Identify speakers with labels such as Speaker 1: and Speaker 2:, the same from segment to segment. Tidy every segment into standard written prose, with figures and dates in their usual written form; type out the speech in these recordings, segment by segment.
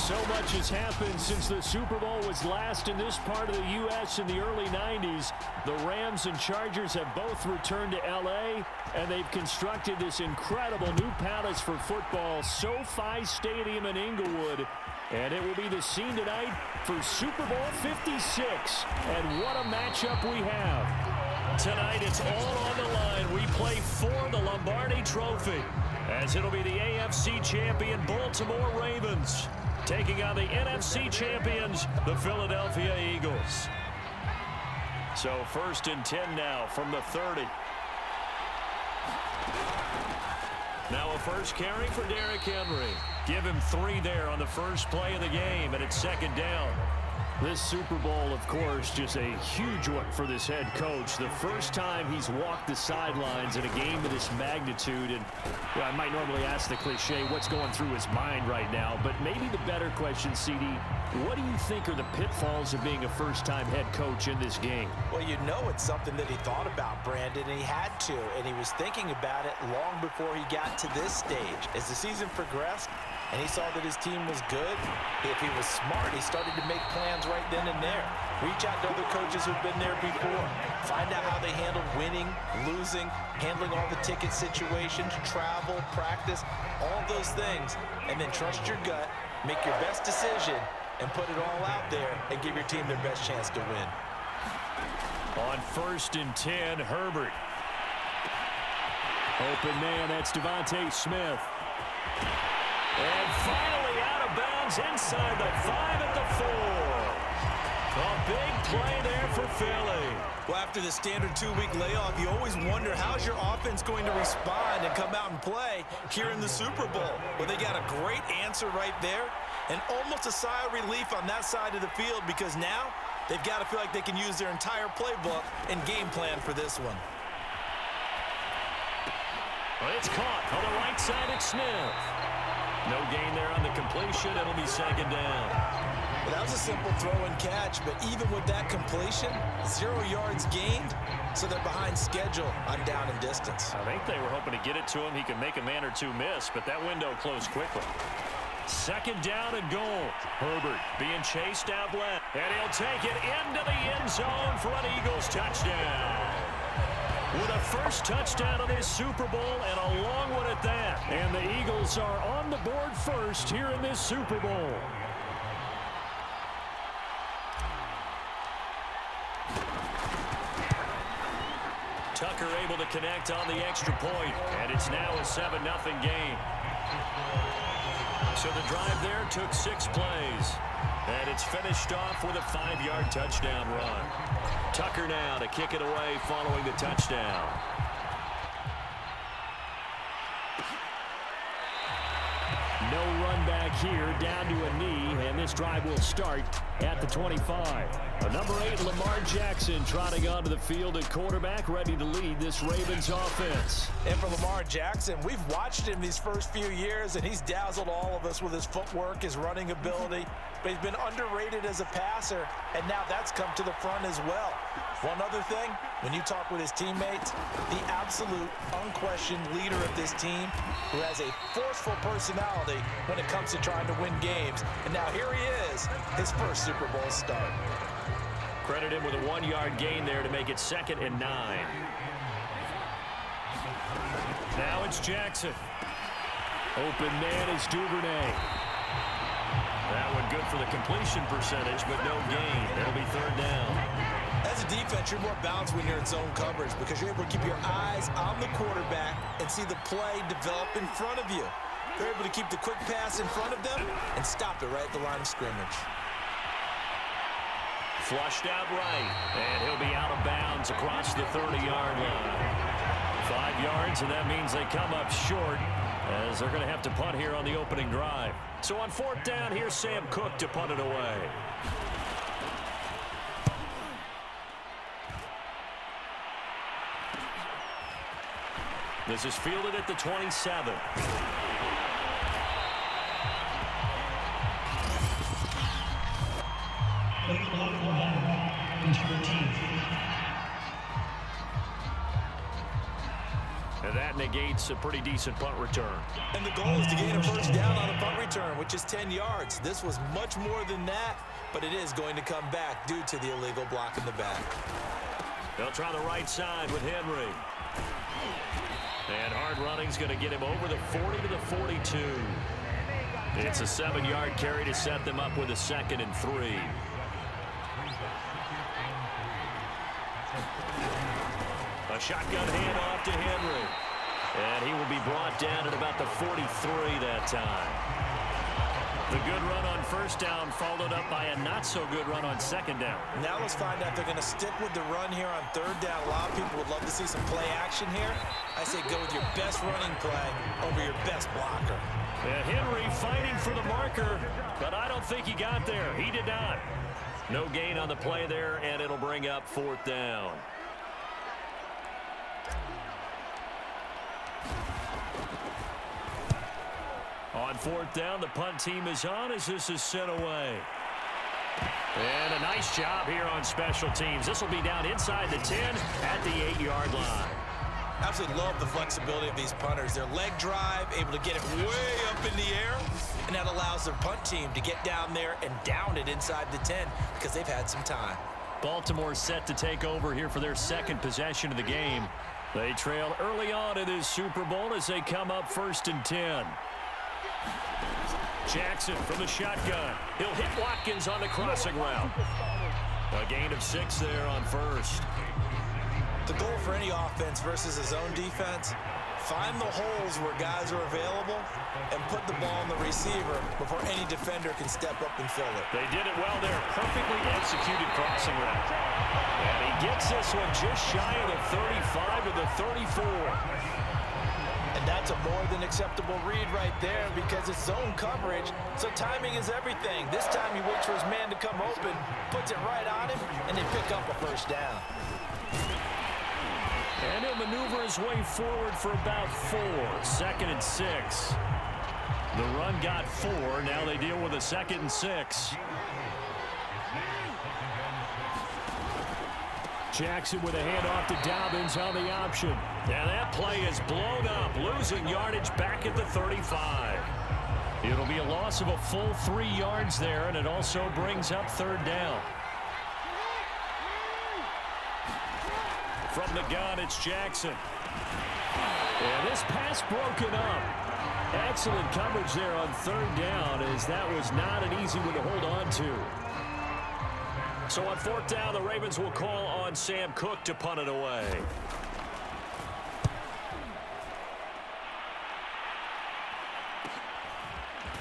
Speaker 1: So much has happened since the Super Bowl was last in this part of the U.S. in the early 90s. The Rams and Chargers have both returned to L.A., and they've constructed this incredible new palace for football, SoFi Stadium in Inglewood. And it will be the scene tonight for Super Bowl 56. And what a matchup we have. Tonight, it's all on the line. We play for the Lombardi Trophy, as it'll be the AFC champion Baltimore Ravens taking on the NFC champions, the Philadelphia Eagles. So 1st and 10 now from the 30. Now a first carry for Derrick Henry. Give him 3 there on the first play of the game, and it's 2nd down. This Super Bowl, of course, just a huge one for this head coach. The first time he's walked the sidelines in a game of this magnitude. And I might normally ask the cliche, what's going through his mind right now? But maybe the better question, CD, what do you think are the pitfalls of being a first-time head coach in this game?
Speaker 2: Well, you know it's something that he thought about, Brandon, and he had to. And he was thinking about it long before he got to this stage. As the season progressed, and he saw that his team was good, if he was smart, he started to make plans right then and there. Reach out to other coaches who've been there before. Find out how they handled winning, losing, handling all the ticket situations, travel, practice, all those things. And then trust your gut, make your best decision, and put it all out there and give your team their best chance to win.
Speaker 1: On 1st and 10, Herbert. Open man, that's Devontae Smith. And finally out of bounds inside the 5 at the 4. A big play there for Philly.
Speaker 3: Well, after the standard 2-week layoff, you always wonder how's your offense going to respond and come out and play here in the Super Bowl. Well, they got a great answer right there and almost a sigh of relief on that side of the field, because now they've got to feel like they can use their entire playbook and game plan for this one.
Speaker 1: Well, it's caught on the right side at Smith. No gain there on the completion. It'll be 2nd down.
Speaker 3: Well, that was a simple throw and catch, but even with that completion, 0 yards gained, so they're behind schedule on down and distance.
Speaker 1: I think they were hoping to get it to him. He could make a man or two miss, but that window closed quickly. 2nd down and goal. Herbert being chased out left, and he'll take it into the end zone for an Eagles touchdown. With a first touchdown of this Super Bowl, and a long one at that. And the Eagles are on the board first here in this Super Bowl. Tucker able to connect on the extra point, and it's now a 7-0 game. So the drive there took 6 plays, and it's finished off with a 5-yard touchdown run. Tucker now to kick it away following the touchdown. No run back here, down to a knee, and this drive will start at the 25. Number 8, Lamar Jackson, trotting onto the field at quarterback, ready to lead this Ravens offense.
Speaker 2: And for Lamar Jackson, we've watched him these first few years, and he's dazzled all of us with his footwork, his running ability. But he's been underrated as a passer, and now that's come to the front as well. One other thing, when you talk with his teammates, the absolute, unquestioned leader of this team, who has a forceful personality when it comes to trying to win games. And now here he is, his first Super Bowl start.
Speaker 1: Credit him with a 1-yard gain there to make it 2nd and 9. Now it's Jackson. Open man is Duvernay. That one good for the completion percentage, but no gain. It'll be 3rd down.
Speaker 3: As a defense, you're more balanced when you're in zone coverage, because you're able to keep your eyes on the quarterback and see the play develop in front of you. They're able to keep the quick pass in front of them and stop it right at the line of scrimmage.
Speaker 1: Flushed out right, and he'll be out of bounds across the 30-yard line. 5 yards, and that means they come up short, as they're going to have to punt here on the opening drive. So on 4th down, here's Sam Cook to punt it away. This is fielded at the 27. And that negates a pretty decent punt return.
Speaker 3: And the goal is to gain a first down on a punt return. return, which is 10 yards. This was much more than that, but it is going to come back due to the illegal block in the back.
Speaker 1: They'll try the right side with Henry. And hard running's going to get him over the 40 to the 42. It's a 7-yard carry to set them up with a 2nd and 3. A shotgun handoff to Henry. And he will be brought down at about the 43 that time. The good run on first down followed up by a not-so-good run on second down.
Speaker 3: Now let's find out if they're going to stick with the run here on third down. A lot of people would love to see some play action here. I say go with your best running play over your best blocker.
Speaker 1: And Henry fighting for the marker, but I don't think he got there. He did not. No gain on the play there, and it'll bring up 4th down. On 4th down, the punt team is on as this is sent away. And a nice job here on special teams. This will be down inside the 10 at the 8-yard line.
Speaker 3: Absolutely love the flexibility of these punters. Their leg drive, able to get it way up in the air, and that allows their punt team to get down there and down it inside the 10 because they've had some time.
Speaker 1: Baltimore set to take over here for their 2nd possession of the game. They trail early on in this Super Bowl as they come up 1st and 10. Jackson from the shotgun. He'll hit Watkins on the crossing route. A gain of 6 there on 1st.
Speaker 3: The goal for any offense versus a zone defense, find the holes where guys are available and put the ball on the receiver before any defender can step up and fill it.
Speaker 1: They did it well there. Perfectly executed crossing route. And he gets this one just shy of the 35 to the 34.
Speaker 2: And that's a more than acceptable read right there because it's zone coverage, so timing is everything. This time he waits for his man to come open, puts it right on him, and they pick up a 1st down.
Speaker 1: And he'll maneuver his way forward for about 4. 2nd and 6. The run got 4. Now they deal with a 2nd and 6. Jackson with a handoff to Dobbins on the option. And that play is blown up, losing yardage back at the 35. It'll be a loss of a full 3 yards there, and it also brings up 3rd down. From the gun, it's Jackson. And this pass broken up. Excellent coverage there on 3rd down, as that was not an easy one to hold on to. So on 4th down, the Ravens will call on Sam Cook to punt it away.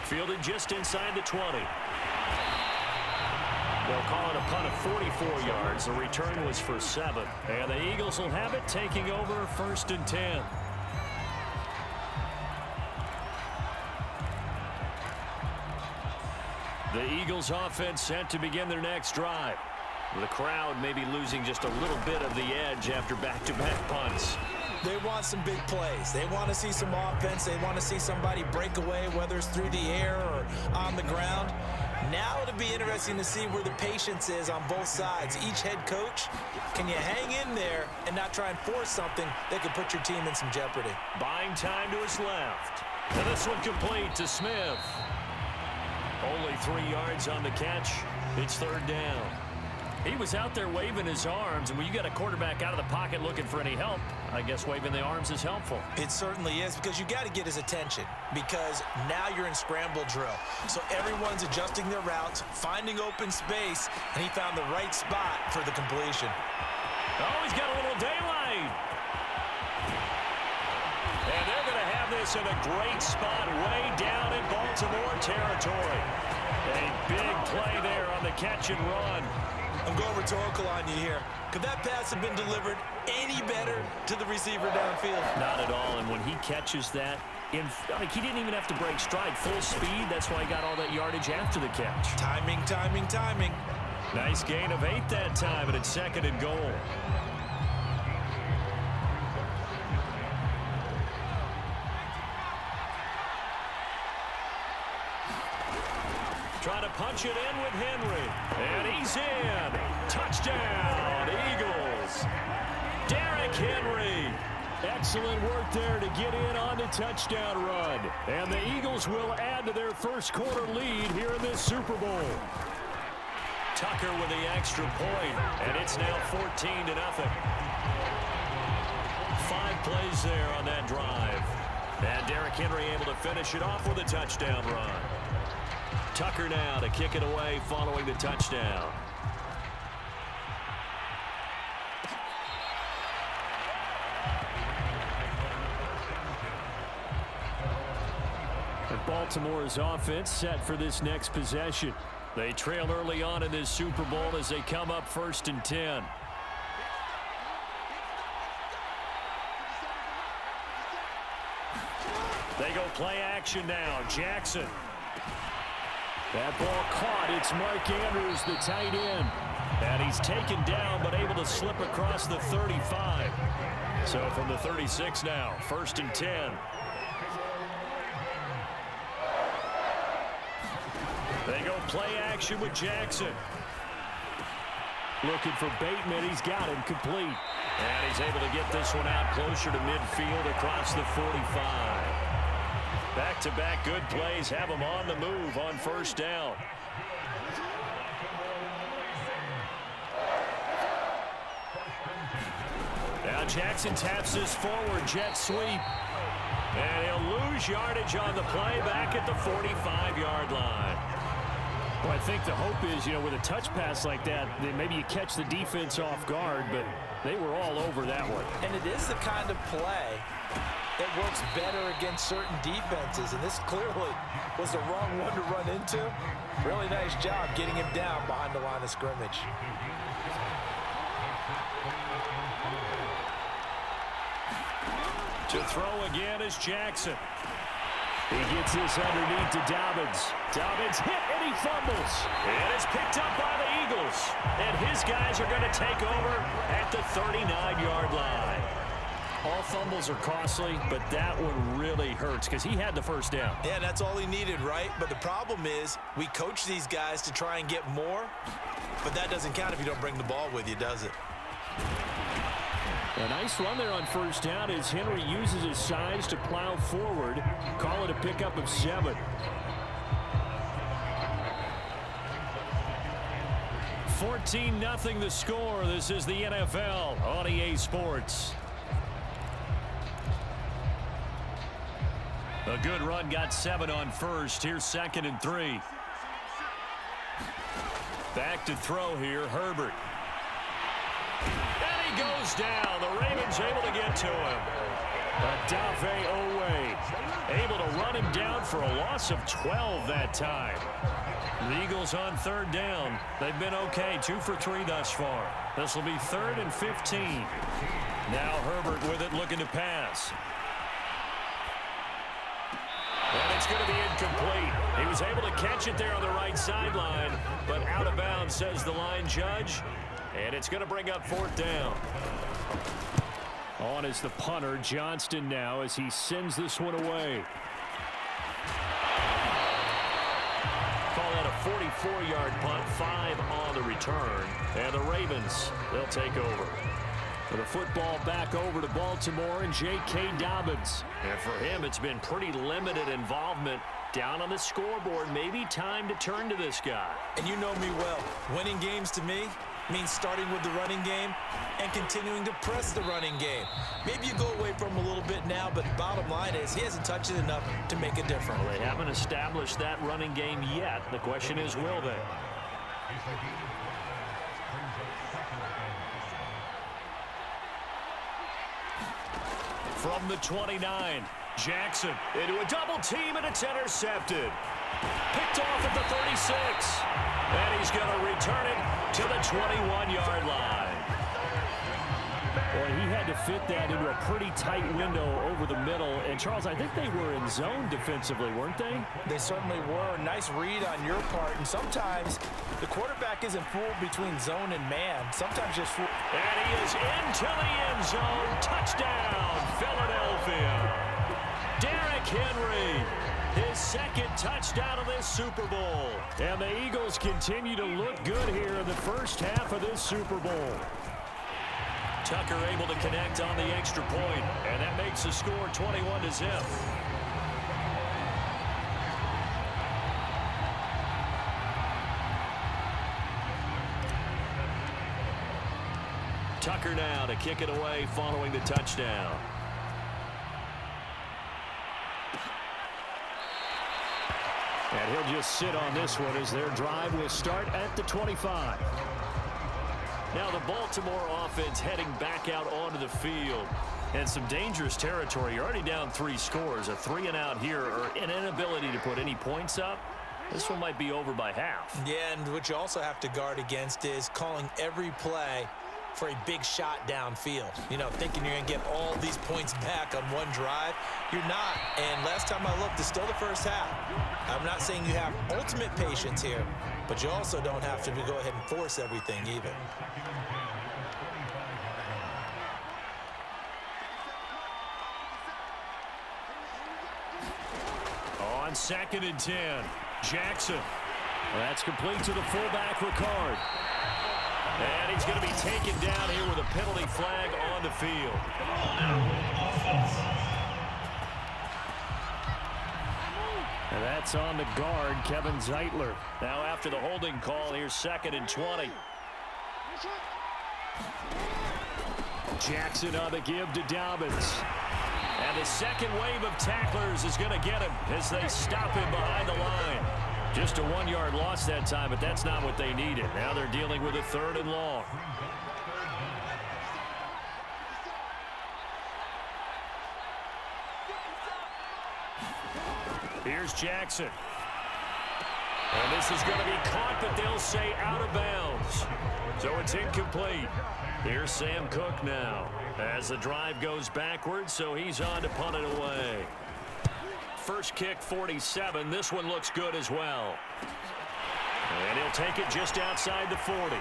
Speaker 1: Fielded just inside the 20. They'll call it a punt of 44 yards. The return was for 7. And the Eagles will have it, taking over 1st and 10. The Eagles offense set to begin their next drive. The crowd may be losing just a little bit of the edge after back-to-back punts.
Speaker 3: They want some big plays. They want to see some offense. They want to see somebody break away, whether it's through the air or on the ground. Now it'll be interesting to see where the patience is on both sides. Each head coach, can you hang in there and not try and force something that could put your team in some jeopardy?
Speaker 1: Buying time to his left. And this one complete to Smith. Only 3 yards on the catch. It's 3rd down. He was out there waving his arms, and when you got a quarterback out of the pocket looking for any help, I guess waving the arms is helpful.
Speaker 3: It certainly is, because you got to get his attention, because now you're in scramble drill. So everyone's adjusting their routes, finding open space, and he found the right spot for the completion.
Speaker 1: Oh, he's got a little daylight. And they're going to have this in a great spot way down in Baltimore territory. A big play there on the catch and run.
Speaker 3: I'm going rhetorical on you here. Could that pass have been delivered any better to the receiver downfield?
Speaker 1: Not at all, and when he catches that, he didn't even have to break stride. Full speed, that's why he got all that yardage after the catch.
Speaker 3: Timing, timing, timing.
Speaker 1: Nice gain of 8 that time, and it's 2nd and goal. Trying to punch it in with Henry. And he's in. Touchdown, Eagles. Derrick Henry. Excellent work there to get in on the touchdown run. And the Eagles will add to their first quarter lead here in this Super Bowl. Tucker with the extra point, and it's now 14-0. 5 plays there on that drive. And Derrick Henry able to finish it off with a touchdown run. Tucker now to kick it away following the touchdown. And Baltimore's offense set for this next possession. They trail early on in this Super Bowl as they come up 1st and 10. They go play action now. Jackson. That ball caught. It's Mark Andrews, the tight end. And he's taken down but able to slip across the 35. So from the 36 now, 1st and 10. They go play action with Jackson. Looking for Bateman. He's got him complete. And he's able to get this one out closer to midfield across the 45. Back-to-back good plays have him on the move on 1st down. Now Jackson taps this forward jet sweep. And he'll lose yardage on the play back at the 45-yard line. Well, I think the hope is, with a touch pass like that, then maybe you catch the defense off guard, but they were all over that one.
Speaker 2: And it is the kind of play that works better against certain defenses, and this clearly was the wrong one to run into. Really nice job getting him down behind the line of scrimmage.
Speaker 1: To throw again is Jackson. He gets this underneath to Dobbins. Dobbins hit and he fumbles. And it's picked up by the Eagles. And his guys are going to take over at the 39-yard line. All fumbles are costly, but that one really hurts because he had the 1st down.
Speaker 3: Yeah, that's all he needed, right? But the problem is we coach these guys to try and get more, but that doesn't count if you don't bring the ball with you, does it?
Speaker 1: A nice run there on 1st down as Henry uses his size to plow forward. Call it a pickup of 7. 14-0 the score. This is the NFL on EA Sports. A good run got 7 on 1st. Here's 2nd and 3. Back to throw here, Herbert. And he goes down. The Ravens able to get to him. Adave Owe able to run him down for a loss of 12 that time. The Eagles on 3rd down. They've been okay, 2 for 3 thus far. This will be 3rd and 15. Now Herbert with it, looking to pass. And it's going to be incomplete. He was able to catch it there on the right sideline, but out of bounds, says the line judge. And it's going to bring up 4th down. On is the punter, Johnston now, as he sends this one away. Call that a 44-yard punt, 5 on the return. And the Ravens, they'll take over. With the football back over to Baltimore and J.K. Dobbins. And for him, it's been pretty limited involvement down on the scoreboard. Maybe time to turn to this guy.
Speaker 3: And you know me well. Winning games to me means starting with the running game and continuing to press the running game. Maybe you go away from him a little bit now, but the bottom line is he hasn't touched it enough to make a difference.
Speaker 1: Well, they haven't established that running game yet. The question is, will they? From the 29, Jackson into a double team, and it's intercepted. Picked off at the 36. And he's going to return it to the 21-yard line. Boy, he had to fit that into a pretty tight window over the middle. And, Charles, I think they were in zone defensively, weren't they?
Speaker 2: They certainly were. Nice read on your part. And sometimes the quarterback isn't fooled between zone and man. Sometimes just fooled.
Speaker 1: And he is into the end zone. Touchdown, Philadelphia. Derrick Henry. His 2nd touchdown of this Super Bowl. And the Eagles continue to look good here in the first half of this Super Bowl. Tucker able to connect on the extra point, and that makes the score 21-0. Tucker now to kick it away following the touchdown. And he'll just sit on this one as their drive will start at the 25. Now the Baltimore offense heading back out onto the field. And some dangerous territory. You're already down 3 scores. A 3-and-out here or an inability to put any points up. This one might be over by half.
Speaker 3: Yeah, and what you also have to guard against is calling every play for a big shot downfield. You know, thinking you're going to get all these points back on one drive. You're not. And last time I looked, it's still the first half. I'm not saying you have ultimate patience here, but you also don't have to go ahead and force everything either.
Speaker 1: On 2nd and 10, Jackson. That's complete to the fullback, Ricard. And he's going to be taken down here with a penalty flag on the field. And that's on the guard, Kevin Zeitler. Now after the holding call, here's 2nd and 20. Jackson on the give to Dobbins. And the second wave of tacklers is going to get him as they stop him behind the line. Just a 1-yard loss that time, but that's not what they needed. Now they're dealing with a 3rd and long. Here's Jackson. And this is going to be caught, but they'll say out of bounds. So it's incomplete. Here's Sam Cook now as the drive goes backwards, so he's on to punt it away. First kick, 47. This one looks good as well. And he'll take it just outside the 40.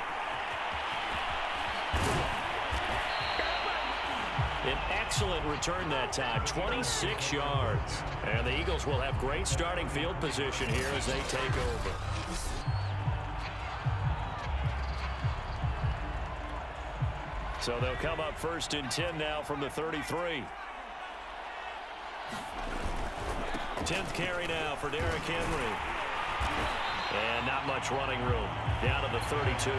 Speaker 1: An excellent return that time, 26 yards. And the Eagles will have great starting field position here as they take over. So they'll come up 1st and 10 now from the 33. 10th carry now for Derrick Henry. And not much running room. Down to the 32.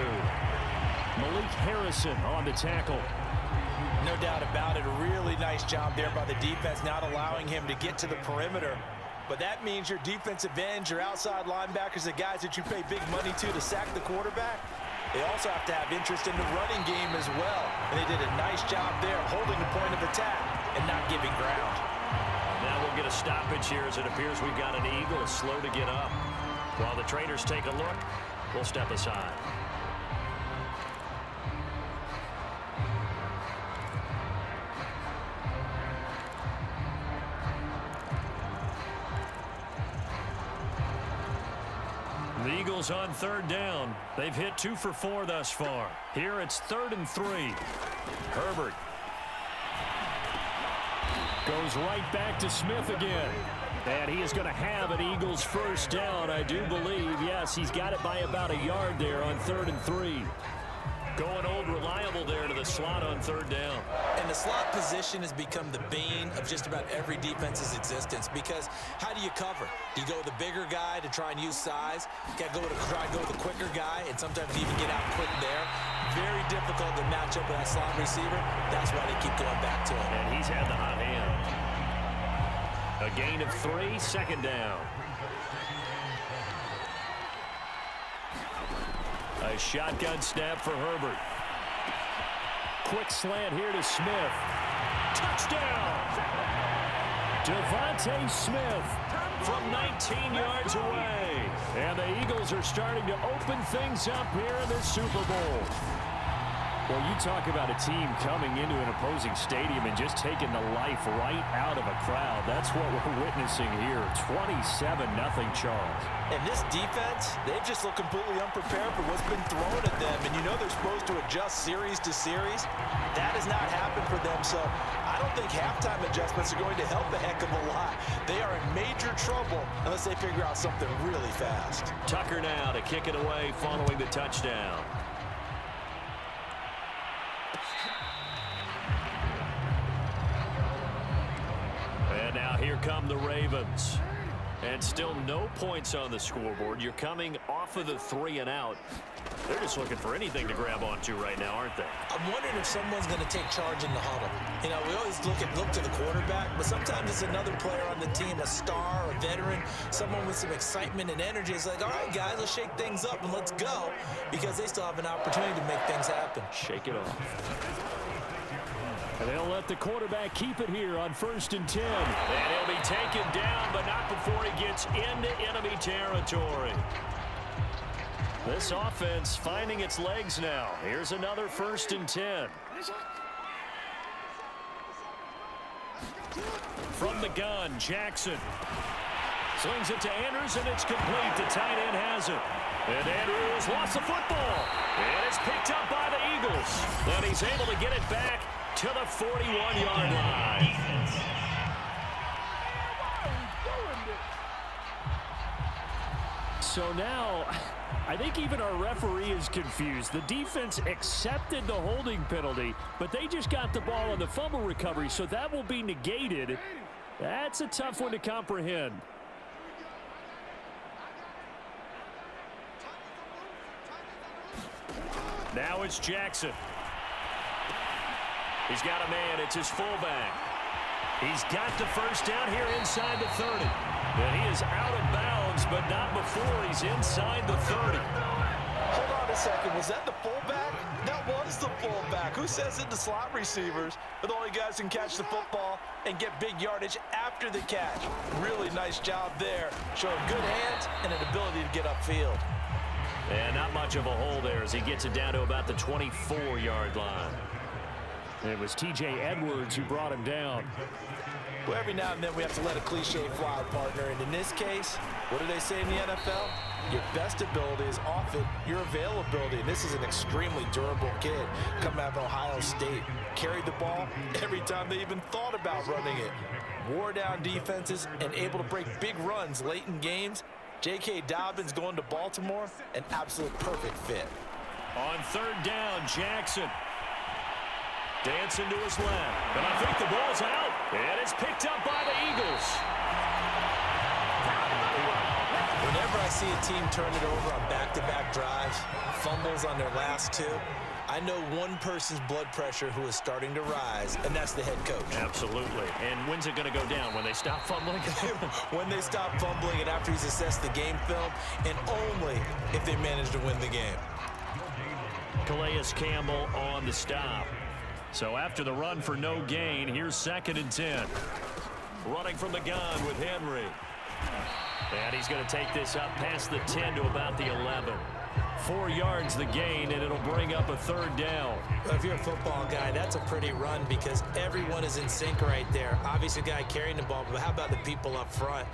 Speaker 1: Malik Harrison on the tackle.
Speaker 2: No doubt about it. A really nice job there by the defense, not allowing him to get to the perimeter. But that means your defensive ends, your outside linebackers, the guys that you pay big money to sack the quarterback, they also have to have interest in the running game as well. And they did a nice job there holding the point of attack and not giving ground.
Speaker 1: Now we'll get a stoppage here as it appears we've got an Eagle slow to get up. While the traders take a look, we'll step aside. The Eagles on 3rd down. They've hit 2 for 4 thus far. Here it's 3rd and 3. Herbert goes right back to Smith again. And he is going to have an Eagles first down, I do believe. Yes, he's got it by about a yard there on 3rd and 3. Going old reliable there to the slot on 3rd down.
Speaker 3: And the slot position has become the bane of just about every defense's existence, because how do you cover? Do you go with the bigger guy to try and use size? You got to try and go with the quicker guy and sometimes even get out quick there. Very difficult to match up with that slot receiver. That's why they keep going back to him.
Speaker 1: And he's had the hot hand. A gain of 3, 2nd down. A shotgun snap for Herbert. Quick slant here to Smith. Touchdown! Devontae Smith from 19 yards away. And the Eagles are starting to open things up here in the Super Bowl. Well, you talk about a team coming into an opposing stadium and just taking the life right out of a crowd. That's what we're witnessing here. 27-0 Charles.
Speaker 2: And this defense, they've just looked completely unprepared for what's been thrown at them. And you know they're supposed to adjust series to series. That has not happened for them. So I don't think halftime adjustments are going to help a heck of a lot. They are in major trouble unless they figure out something really fast.
Speaker 1: Tucker now to kick it away following the touchdown. downs. And still no points on the scoreboard. You're coming off of the 3 and out. They're just looking for anything to grab onto right now, aren't they?
Speaker 3: I'm wondering if someone's going to take charge in the huddle. You know, we always look to the quarterback, but sometimes it's another player on the team, a star, a veteran, someone with some excitement and energy. It's like, all right, guys, let's shake things up and let's go, because they still have an opportunity to make things happen.
Speaker 1: Shake it off. And they'll let the quarterback keep it here on 1st and 10. And he'll be taken down, but not before he gets into enemy territory. This offense finding its legs now. Here's another 1st and 10. From the gun, Jackson. Slings it to Andrews, and it's complete. The tight end has it. And Andrews lost the football. And it's picked up by the Eagles. And he's able to get it back to the 41-yard line. So now, I think even our referee is confused. The defense accepted the holding penalty, but they just got the ball on the fumble recovery, so that will be negated. That's a tough one to comprehend. Now it's Jackson. He's got a man. It's his fullback. He's got the first down here inside the 30. And he is out of bounds, but not before he's inside the 30.
Speaker 2: Hold on a second. Was that the fullback? That was the fullback. Who says it? The slot receivers are the only guys who can catch the football and get big yardage after the catch. Really nice job there. Showing good hands and an ability to get upfield.
Speaker 1: And not much of a hole there as he gets it down to about the 24-yard line. It was T.J. Edwards who brought him down.
Speaker 2: Well, every now and then we have to let a cliche fly, partner. And in this case, what do they say in the NFL? Your best ability is often your availability. And this is an extremely durable kid coming out of Ohio State. Carried the ball every time they even thought about running it. Wore down defenses and able to break big runs late in games. J.K. Dobbins going to Baltimore, an absolute perfect fit.
Speaker 1: On 3rd down, Jackson. Dancing to his left. And I think the ball's out. And it's picked up by the Eagles.
Speaker 3: Whenever I see a team turn it over on back-to-back drives, fumbles on their last 2, I know one person's blood pressure who is starting to rise, and that's the head coach.
Speaker 1: Absolutely. And when's it going to go down? When they stop fumbling?
Speaker 3: When they stop fumbling and after he's assessed the game film, and only if they manage to win the game.
Speaker 1: Calais Campbell on the stop. So after the run for no gain, here's 2nd and 10. Running from the gun with Henry. And he's going to take this up past the 10 to about the 11. 4 yards the gain, and it'll bring up a 3rd down.
Speaker 3: Well, if you're a football guy, that's a pretty run because everyone is in sync right there. Obviously, the guy carrying the ball, but how about the people up front?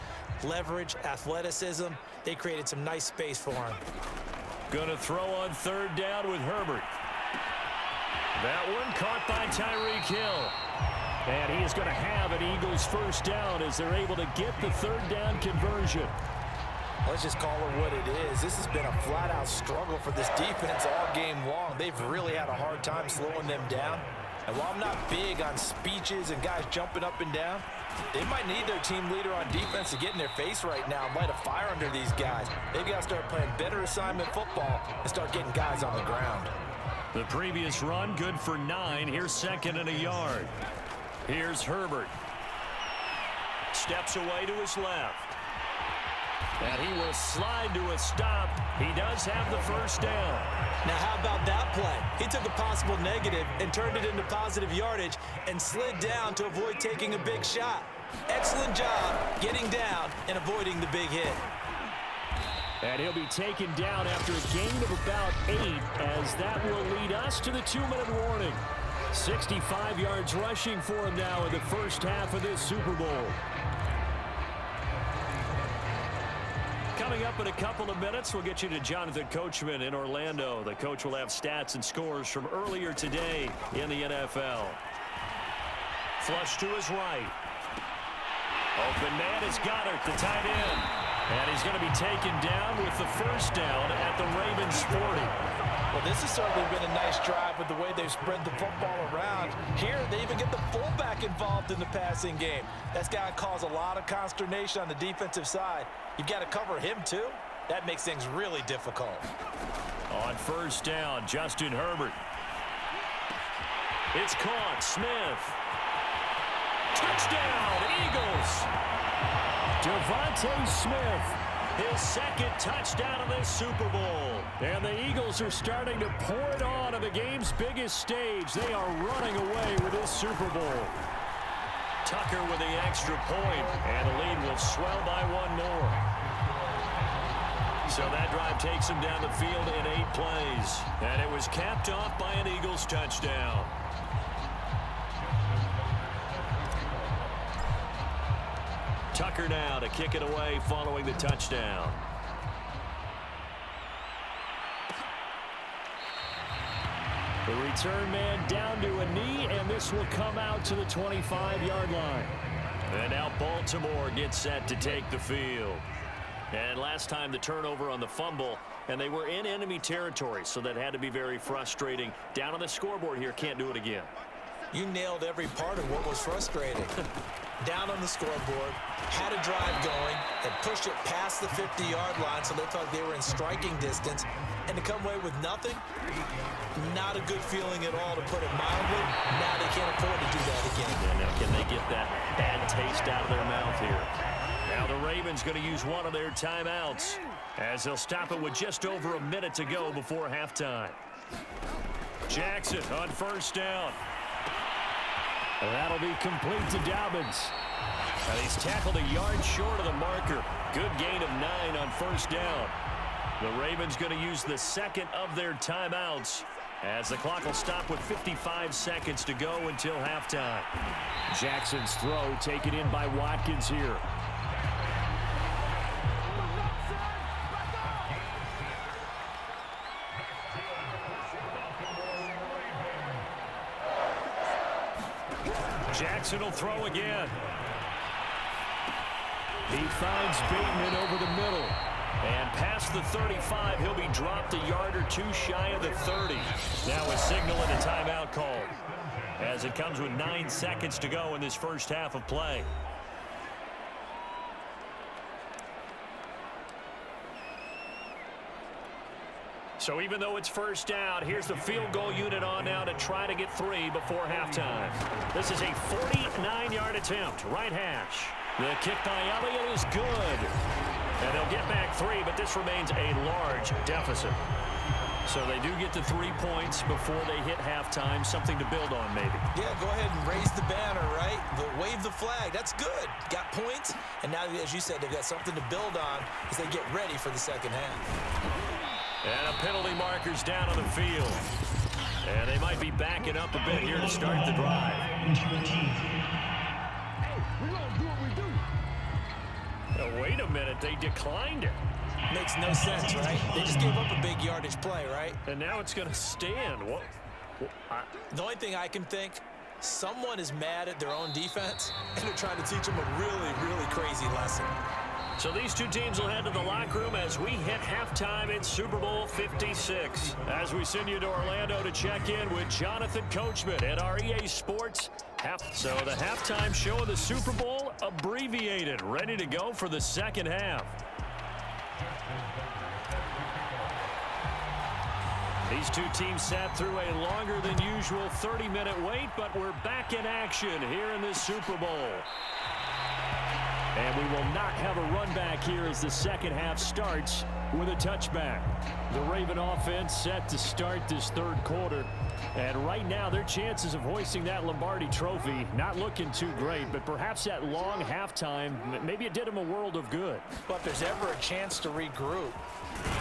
Speaker 3: Leverage, athleticism, they created some nice space for him.
Speaker 1: Going to throw on 3rd down with Herbert. That one caught by Tyreek Hill. And he is going to have an Eagles 1st down as they're able to get the 3rd down conversion.
Speaker 2: Let's just call it what it is. This has been a flat-out struggle for this defense all game long. They've really had a hard time slowing them down. And while I'm not big on speeches and guys jumping up and down, they might need their team leader on defense to get in their face right now and light a fire under these guys. They've got to start playing better assignment football and start getting guys on the ground.
Speaker 1: The previous run, good for 9. Here's 2nd and a yard. Here's Herbert. Steps away to his left. And he will slide to a stop. He does have the 1st down.
Speaker 3: Now, how about that play? He took a possible negative and turned it into positive yardage and slid down to avoid taking a big shot. Excellent job getting down and avoiding the big hit.
Speaker 1: And he'll be taken down after a gain of about 8, as that will lead us to the 2-minute warning. 65 yards rushing for him now in the 1st half of this Super Bowl. Coming up in a couple of minutes, we'll get you to Jonathan Coachman in Orlando. The coach will have stats and scores from earlier today in the NFL. Flush to his right. Open man is Goddard, the tight end. And he's going to be taken down with the first down at the Ravens 40.
Speaker 2: Well, this has certainly been a nice drive with the way they've spread the football around. Here, they even get the fullback involved in the passing game. That's got to cause a lot of consternation on the defensive side. You've got to cover him, too. That makes things really difficult.
Speaker 1: On first down, Justin Herbert. It's caught. Smith. Touchdown, Eagles. Devontae Smith, his second touchdown of this Super Bowl. And the Eagles are starting to pour it on the game's biggest stage. They are running away with this Super Bowl. Tucker with the extra point, and the lead will swell by one more. So that drive takes him down the field in 8 plays. And it was capped off by an Eagles touchdown. Tucker now to kick it away following the touchdown. The return man down to a knee, and this will come out to the 25-yard line. And now Baltimore gets set to take the field. And last time the turnover on the fumble, and they were in enemy territory, so that had to be very frustrating. Down on the scoreboard here, can't do it again.
Speaker 2: You nailed every part of what was frustrating. Down on the scoreboard, had a drive going, and pushed it past the 50-yard line so they felt they were in striking distance, and to come away with nothing, not a good feeling at all, to put it mildly. Now they can't afford to do that again.
Speaker 1: Yeah, now can they get that bad taste out of their mouth here? Now the Ravens going to use one of their timeouts as they'll stop it with just over a minute to go before halftime. Jackson on first down. That'll be complete to Dobbins. And he's tackled a yard short of the marker. Good gain of 9 on first down. The Ravens going to use the second of their timeouts as the clock will stop with 55 seconds to go until halftime. Jackson's throw taken in by Watkins here. Jackson will throw again. He finds Bateman over the middle. And past the 35, he'll be dropped a yard or two shy of the 30. Now a signal and a timeout call, as it comes with 9 seconds to go in this first half of play. So even though it's first down, here's the field goal unit on now to try to get 3 before halftime. This is a 49-yard attempt, right hash. The kick by Elliott is good. And they'll get back 3, but this remains a large deficit. So they do get the 3 points before they hit halftime, something to build on maybe.
Speaker 2: Yeah, go ahead and raise the banner, right? Wave the flag. That's good. Got points, and now, as you said, they've got something to build on as they get ready for the second half.
Speaker 1: And a penalty marker's down on the field. And they might be backing up a bit here to start the drive. Now, wait a minute, they declined it.
Speaker 2: Makes no sense, right? They just gave up a big yardage play, right?
Speaker 1: And now it's going to stand. What?
Speaker 2: The only thing I can think, someone is mad at their own defense, and they're trying to teach them a really, really crazy lesson.
Speaker 1: So these two teams will head to the locker room as we hit halftime in Super Bowl 56. As we send you to Orlando to check in with Jonathan Coachman at our EA Sports. So the halftime show of the Super Bowl abbreviated, ready to go for the second half. These two teams sat through a longer than usual 30-minute wait, but we're back in action here in this Super Bowl. And we will not have a run back here as the second half starts with a touchback. The Raven offense set to start this third quarter. And right now, their chances of hoisting that Lombardi trophy not looking too great, but perhaps that long halftime, maybe it did them a world of good.
Speaker 2: But if there's ever a chance to regroup,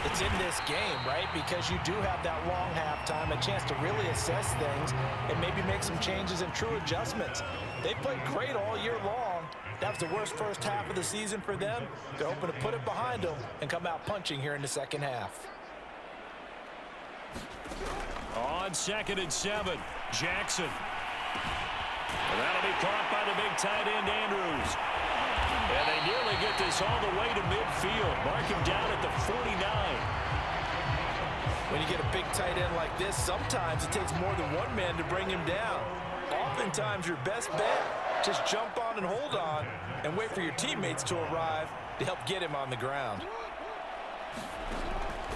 Speaker 2: it's in this game, right? Because you do have that long halftime, a chance to really assess things and maybe make some changes and true adjustments. They played great all year long. That was the worst first half of the season for them. They're hoping to put it behind them and come out punching here in the second half.
Speaker 1: On 2nd and 7, Jackson. And that'll be caught by the big tight end, Andrews. And they nearly get this all the way to midfield. Mark him down at the 49.
Speaker 2: When you get a big tight end like this, sometimes it takes more than one man to bring him down. Oftentimes, your best bet, just jump on and hold on and wait for your teammates to arrive to help get him on the ground.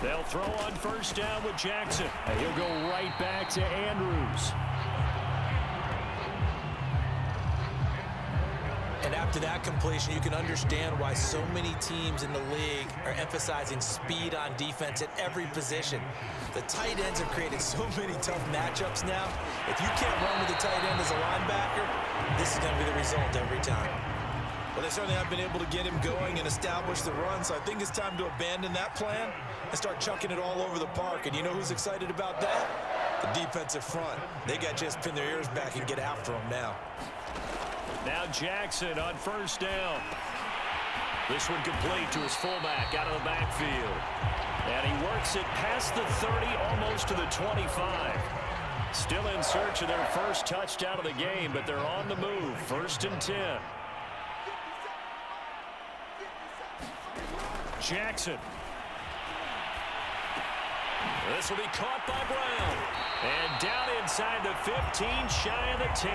Speaker 1: They'll throw on first down with Jackson. And he'll go right back to Andrews.
Speaker 2: And after that completion, you can understand why so many teams in the league are emphasizing speed on defense at every position. The tight ends have created so many tough matchups now. If you can't run with the tight end as a linebacker, this is going to be the result every time. Well, they certainly have been able to get him going and establish the run, so I think it's time to abandon that plan and start chucking it all over the park. And you know who's excited about that? The defensive front. They got to just pin their ears back and get after him now.
Speaker 1: Now Jackson on first down. This one complete to his fullback out of the backfield. And he works it past the 30, almost to the 25. Still in search of their first touchdown of the game, but they're on the move. 1st and 10. Jackson. This will be caught by Brown. And down inside the 15, shy of the 10.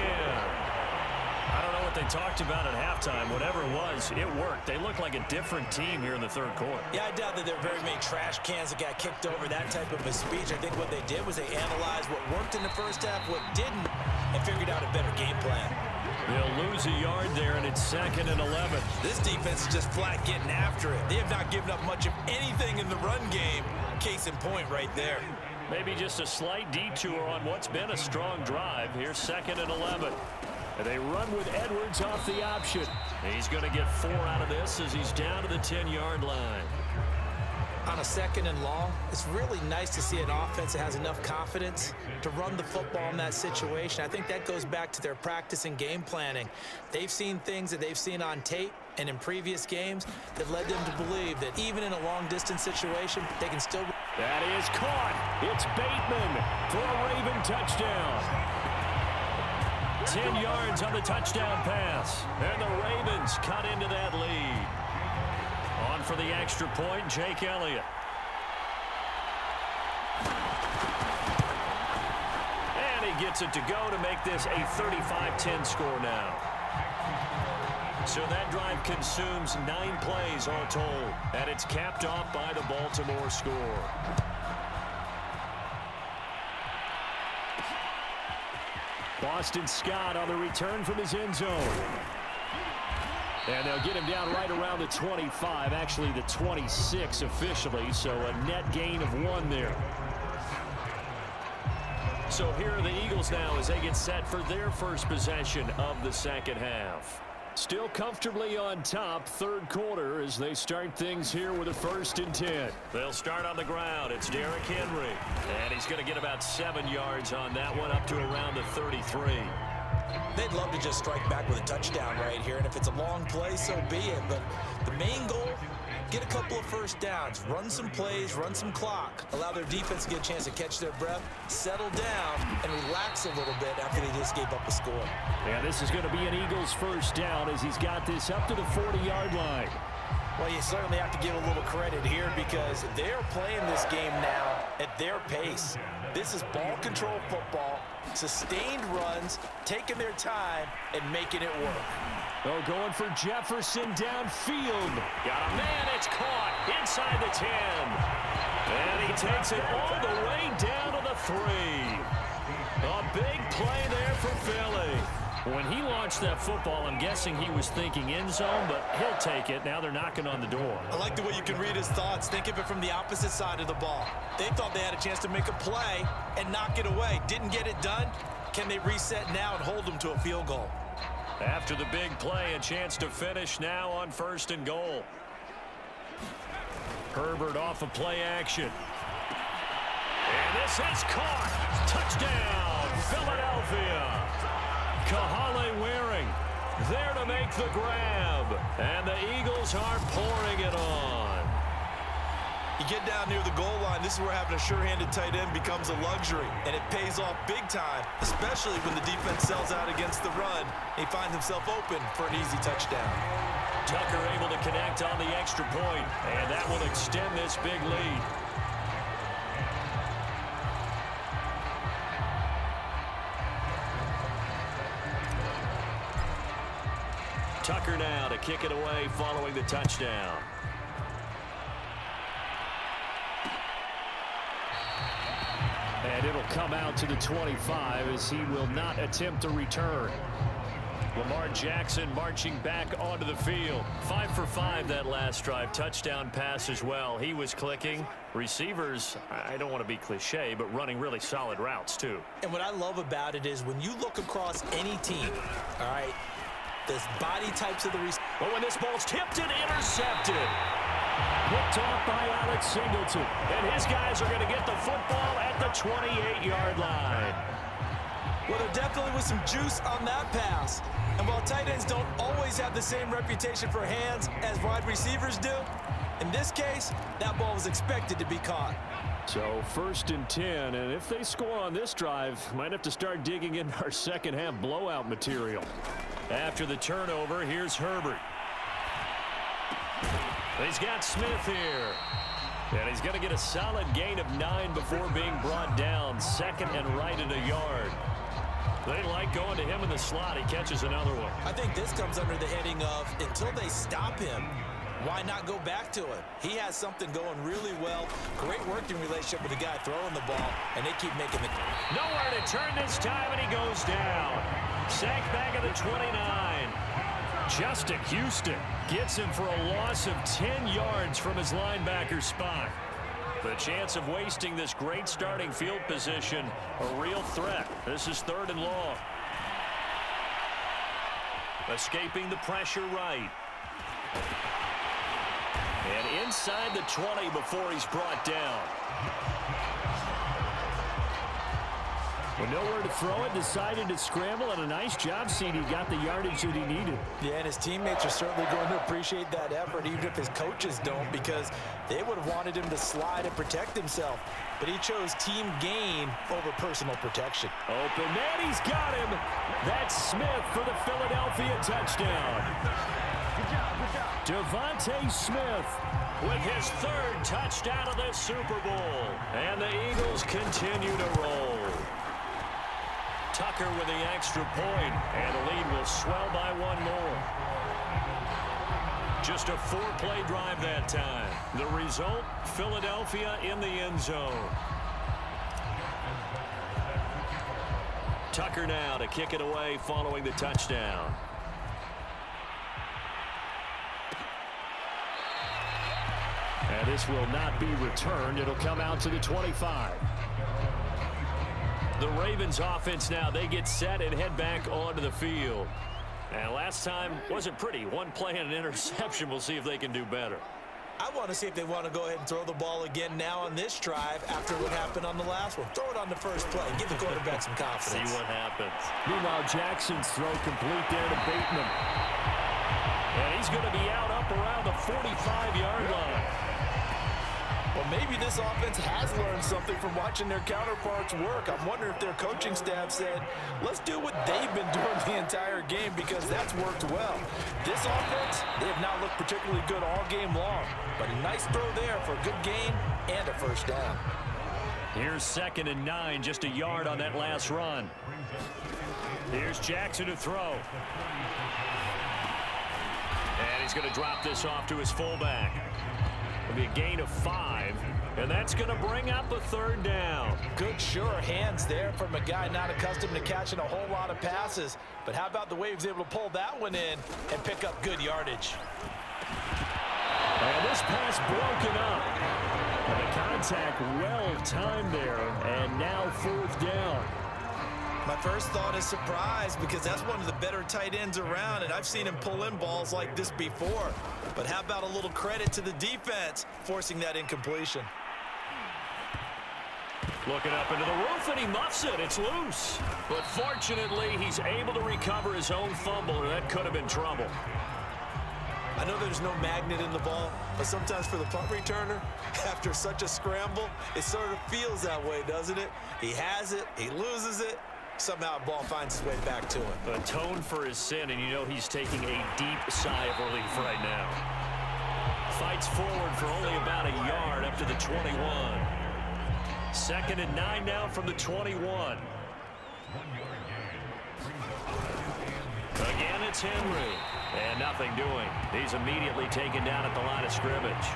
Speaker 1: I don't know what they talked about at halftime. Whatever it was, it worked. They look like a different team here in the third quarter.
Speaker 2: Yeah, I doubt that there are very many trash cans that got kicked over, that type of a speech. I think what they did was they analyzed what worked in the first half, what didn't, and figured out a better game plan.
Speaker 1: They'll lose a yard there, and it's 2nd and 11.
Speaker 2: This defense is just flat getting after it. They have not given up much of anything in the run game. Case in point right there.
Speaker 1: Maybe just a slight detour on what's been a strong drive. Here's 2nd and 11. And they run with Edwards off the option. He's going to get 4 out of this as he's down to the 10-yard line.
Speaker 2: On a 2nd and long, it's really nice to see an offense that has enough confidence to run the football in that situation. I think that goes back to their practice and game planning. They've seen things that they've seen on tape and in previous games that led them to believe that even in a long-distance situation, they can still...
Speaker 1: That is caught. It's Bateman for a Raven touchdown. 10 yards on the touchdown pass. And the Ravens cut into that lead. On for the extra point, Jake Elliott. And he gets it to go to make this a 35-10 score now. So that drive consumes 9 plays all told. And it's capped off by the Baltimore score. Boston Scott on the return from his end zone. And they'll get him down right around the 25, actually the 26 officially, so a net gain of 1 there. So here are the Eagles now as they get set for their first possession of the second half. Still comfortably on top, third quarter, as they start things here with a 1st and 10. They'll start on the ground. It's Derrick Henry. And he's going to get about 7 yards on that one, up to around the 33.
Speaker 2: They'd love to just strike back with a touchdown right here, and if it's a long play, so be it. But the main goal, get a couple of first downs, run some plays, run some clock, allow their defense to get a chance to catch their breath, settle down, and relax a little bit after they just gave up a score.
Speaker 1: Yeah, this is going to be an Eagles first down as he's got this up to the 40-yard line.
Speaker 2: Well, you certainly have to give a little credit here because they're playing this game now at their pace. This is ball control football, sustained runs, taking their time, and making it work.
Speaker 1: Oh, going for Jefferson downfield. Got a man, it's caught inside the 10. And he takes it all the way down to the 3. A big play there for Philly. When he launched that football, I'm guessing he was thinking end zone, but he'll take it. Now they're knocking on the door.
Speaker 3: I like the way you can read his thoughts. Think of it from the opposite side of the ball. They thought they had a chance to make a play and knock it away. Didn't get it done. Can they reset now and hold them to a field goal?
Speaker 1: After the big play, a chance to finish now on 1st and goal. Herbert off of play action. And this is caught. Touchdown, Philadelphia. Kahale Waring there to make the grab. And the Eagles are pouring it on.
Speaker 3: You get down near the goal line, this is where having a sure-handed tight end becomes a luxury, and it pays off big time, especially when the defense sells out against the run. He finds himself open for an easy touchdown.
Speaker 1: Tucker able to connect on the extra point, and that will extend this big lead. Tucker now to kick it away following the touchdown. And it'll come out to the 25 as he will not attempt to return. Lamar Jackson marching back onto the field. 5 for 5 that last drive. Touchdown pass as well. He was clicking. Receivers, I don't want to be cliche, but running really solid routes too.
Speaker 2: And what I love about it is when you look across any team, all right, there's body types of the receiver.
Speaker 1: But when this ball's tipped and intercepted. Picked off by Alex Singleton. And his guys are going to get the football at the 28-yard line.
Speaker 3: Well, there definitely was some juice on that pass. And while tight ends don't always have the same reputation for hands as wide receivers do, in this case, that ball was expected to be caught.
Speaker 1: So 1st and 10, and if they score on this drive, might have to start digging in our second half blowout material. After the turnover, here's Herbert. He's got Smith here. And he's going to get a solid gain of 9 before being brought down. 2nd and right at a yard. They like going to him in the slot. He catches another one.
Speaker 2: I think this comes under the heading of until they stop him, why not go back to it? He has something going really well. Great working relationship with the guy throwing the ball, and they keep making the...
Speaker 1: Nowhere to turn this time, and he goes down. Sacked back at the 29. Justin Houston gets him for a loss of 10 yards from his linebacker spot. The chance of wasting this great starting field position, a real threat. This is 3rd and long. Escaping the pressure right. And inside the 20 before he's brought down. With nowhere to throw it, decided to scramble, and a nice job, CD. Got the yardage that he needed.
Speaker 2: Yeah, and his teammates are certainly going to appreciate that effort, even if his coaches don't, because they would have wanted him to slide and protect himself. But he chose team gain over personal protection.
Speaker 1: Open man, he's got him. That's Smith for the Philadelphia touchdown.
Speaker 4: Good job.
Speaker 1: Devontae Smith with his 3rd touchdown of the Super Bowl. And the Eagles continue to roll. Tucker with the extra point, and the lead will swell by 1 more. Just a 4-play drive that time. The result, Philadelphia in the end zone. Tucker now to kick it away following the touchdown. And this will not be returned. It'll come out to the 25. The Ravens offense now, they get set and head back onto the field. And last time wasn't pretty. 1 play and an interception. We'll see if they can do better.
Speaker 2: I want to see if they want to go ahead and throw the ball again now on this drive after what happened on the last one. Throw it on the first play. Give the quarterback some confidence.
Speaker 1: See what happens. Meanwhile, Jackson's throw complete there to Bateman. And he's going to be out up around the 45-yard line.
Speaker 2: Well, maybe this offense has learned something from watching their counterparts work. I'm wondering if their coaching staff said, let's do what they've been doing the entire game, because that's worked well. This offense, they have not looked particularly good all game long. But a nice throw there for a good gain and a 1st down.
Speaker 1: Here's 2nd and 9, just a yard on that last run. Here's Jackson to throw. And he's going to drop this off to his fullback. It'll be a gain of 5, and that's going to bring up a 3rd down.
Speaker 2: Good, sure hands there from a guy not accustomed to catching a whole lot of passes. But how about the way he was able to pull that one in and pick up good yardage?
Speaker 1: And this pass broken up. And the contact well-timed there, and now 4th down.
Speaker 3: My first thought is surprise, because that's one of the better tight ends around, and I've seen him pull in balls like this before. But how about a little credit to the defense forcing that incompletion?
Speaker 1: Looking up into the roof, and he muffs it. It's loose. But fortunately, he's able to recover his own fumble, and that could have been trouble.
Speaker 3: I know there's no magnet in the ball, but sometimes for the punt returner, after such a scramble, it sort of feels that way, doesn't it? He has it, he loses it, somehow the ball finds its way back to him.
Speaker 1: Atone for his sin, and you know he's taking a deep sigh of relief right now. Fights forward for only about a yard up to the 21. 2nd and 9 now from the 21. Again, it's Henry. And nothing doing. He's immediately taken down at the line of scrimmage.